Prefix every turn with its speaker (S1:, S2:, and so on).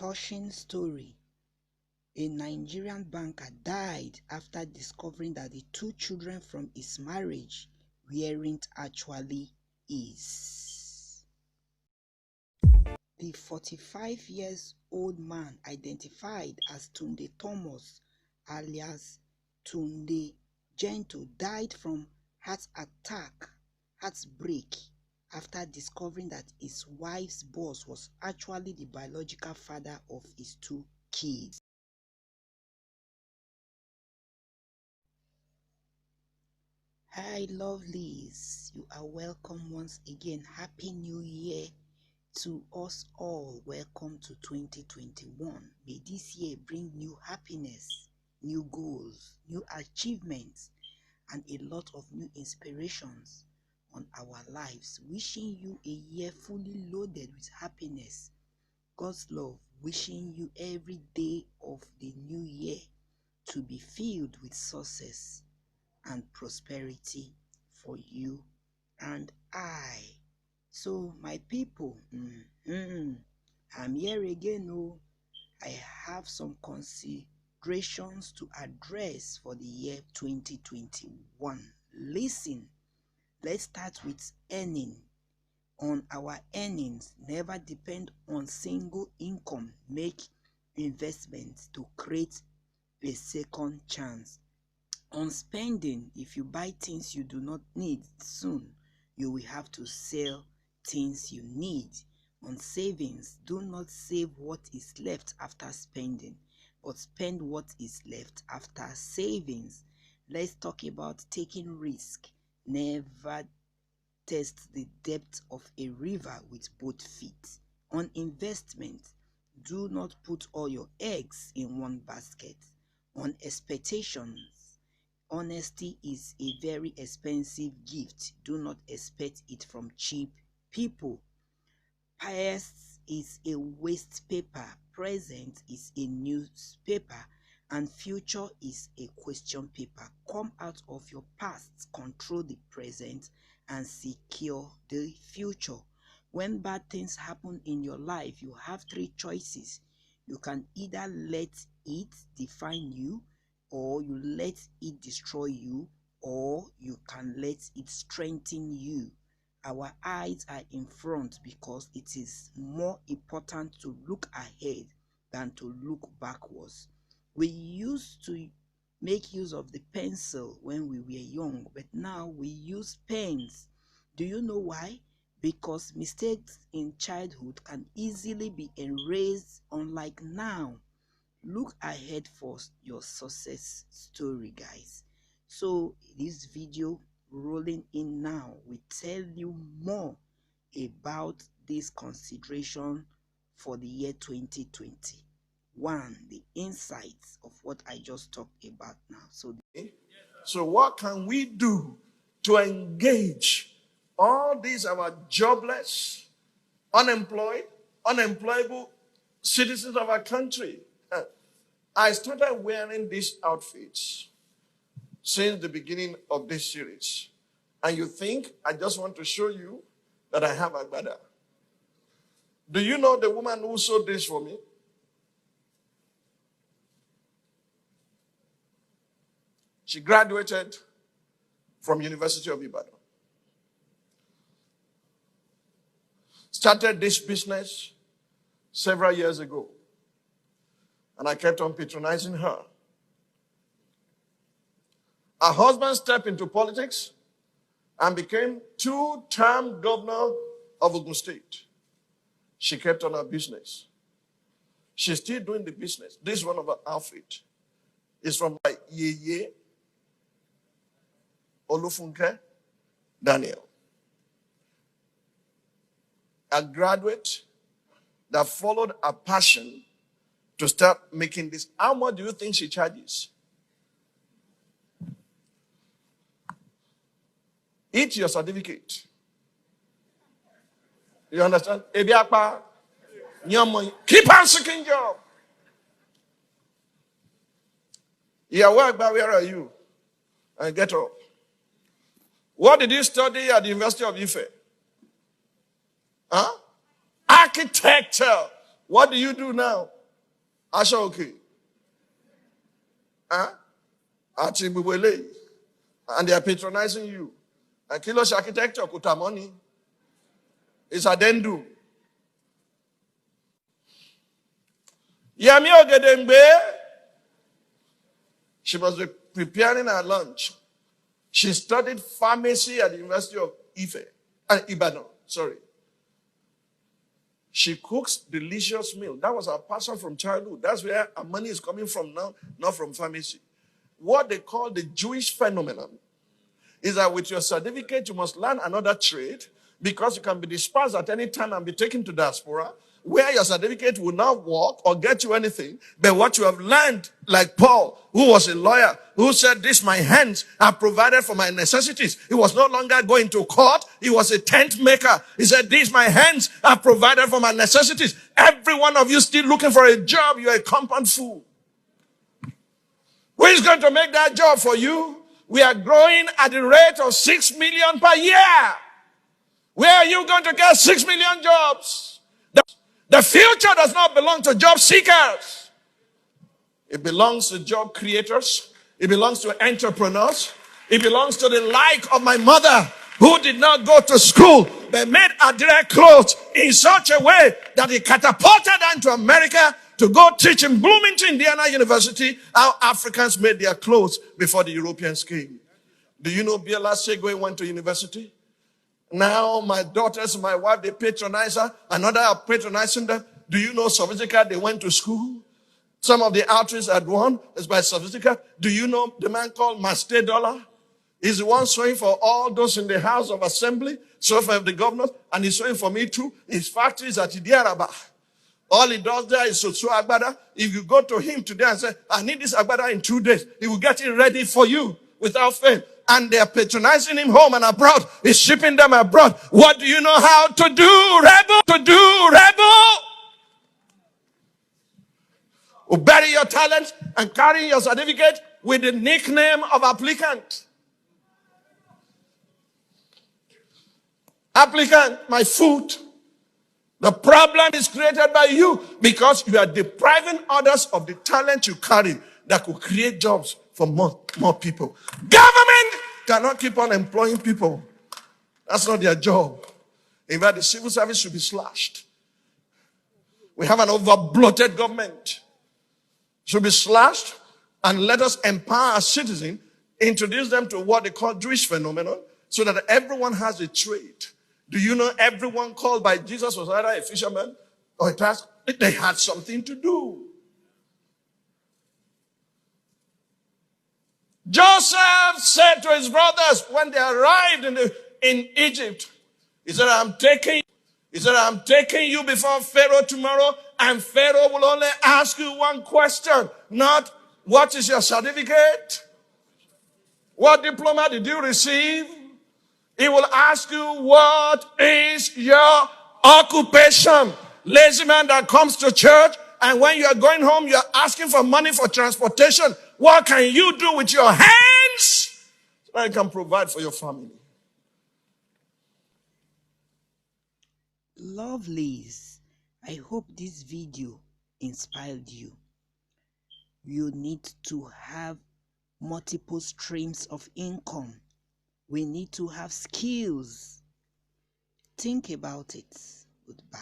S1: Touching story. A Nigerian banker died after discovering that the two children from his marriage weren't actually his. The 45-year-old man, identified as Tunde Thomas alias Tunde Gento, died from heartbreak, after discovering that his wife's boss was actually the biological father of his two kids. Hi lovelies, you are welcome once again. Happy New Year to us all. Welcome to 2021. May this year bring new happiness, new goals, new achievements, and a lot of new inspirations on our lives. Wishing you a year fully loaded with happiness, God's love. Wishing you every day of the new year to be filled with success and prosperity for you and I. So my people, I'm here again. I have some considerations to address for the year 2021. Listen, let's start with earning. On our earnings, never depend on single income. Make investments to create a second chance. On spending, if you buy things you do not need soon, you will have to sell things you need. On savings, do not save what is left after spending, but spend what is left after savings. Let's talk about taking risk. Never test the depth of a river with both feet. On investment, do not put all your eggs in one basket. On expectations, honesty is a very expensive gift. Do not expect it from cheap people. Past is a waste paper, present is a newspaper, and future is a question paper. Come out of your past, control the present, and secure the future. When bad things happen in your life, you have three choices. You can either let it define you, or you let it destroy you, or you can let it strengthen you. Our eyes are in front because it is more important to look ahead than to look backwards. We used to make use of the pencil when we were young, but now we use pens. Do you know why? Because mistakes in childhood can easily be erased, unlike now. Look ahead for your success story, guys. So this video rolling in now will tell you more about this consideration for the year 2020. One, the insights of what I just talked about now.
S2: So what can we do to engage all these our jobless, unemployed, unemployable citizens of our country? I started wearing these outfits since the beginning of this series. And you think I just want to show you that I have agbada. Do you know the woman who sewed this for me? She graduated from University of Ibadan. Started this business several years ago. And I kept on patronizing her. Her husband stepped into politics and became two-term governor of Ogun State. She kept on her business. She's still doing the business. This is one of her outfits. It's from my Yeye Olufunke Daniel. A graduate that followed a passion to start making this. How much do you think she charges? Eat your certificate. You understand? Keep on seeking job. Yeah, where are you? And get up. What did you study at the University of Ife? Huh? Architecture. What do you do now? Asha, okay. Huh? Atibuwele. And they are patronizing you. And Kilosh Architecture, Kutamoni. It's addendum. Yami Ogedengbe. She was preparing her lunch. She studied pharmacy at the University of Ibadan. Sorry. She cooks delicious meal. That was her passion from childhood. That's where her money is coming from now, not from pharmacy. What they call the Jewish phenomenon is that with your certificate, you must learn another trade because you can be dispersed at any time and be taken to diaspora, where your certificate will not work or get you anything. But what you have learned, like Paul, who was a lawyer, who said, this, my hands are provided for my necessities. He was no longer going to court. He was a tent maker. He said, these, my hands are provided for my necessities. Every one of you still looking for a job, you're a compound fool. Who is going to make that job for you? We are growing at the rate of 6 million per year. Where are you going to get 6 million jobs? The future does not belong to job seekers. It belongs to job creators. It belongs to entrepreneurs. It belongs to the like of my mother, who did not go to school, but made her direct clothes in such a way that he catapulted her into America to go teach in Bloomington, Indiana University, how Africans made their clothes before the Europeans came. Do you know Biola Segwe went to university? Now my daughters, my wife, they patronize her. Another are patronizing them. Do you know Sophistica? They went to school. Some of the outreach at one is by Sophistica. Do you know the man called Master Dollar? He's the one sewing for all those in the House of Assembly, so for the governors, and he's sewing for me too. His factory is at Idiaraba. All he does there is to sew agbada. If you go to him today and say, I need this agbada in 2 days, he will get it ready for you without fail. And they are patronizing him home and abroad. He's shipping them abroad. What do you know how to do, rebel? To do, rebel? Who bury your talent and carry your certificate with the nickname of applicant. Applicant, my foot. The problem is created by you because you are depriving others of the talent you carry that could create jobs for more people. Government cannot keep on employing people. That's not their job. In fact, the civil service should be slashed. We have an over-bloated government. Should be slashed, and let us empower our citizens, introduce them to what they call Jewish phenomenon, so that everyone has a trade. Do you know everyone called by Jesus was either a fisherman or a task? They had something to do. Joseph said to his brothers when they arrived in Egypt, he said, I'm taking you before Pharaoh tomorrow, and Pharaoh will only ask you one question, not what is your certificate? What diploma did you receive? He will ask you, what is your occupation? Lazy man that comes to church, and when you are going home, you are asking for money for transportation. What can you do with your hands so that you can provide for your family?
S1: Lovelies, I hope this video inspired you. You need to have multiple streams of income. We need to have skills. Think about it. Goodbye.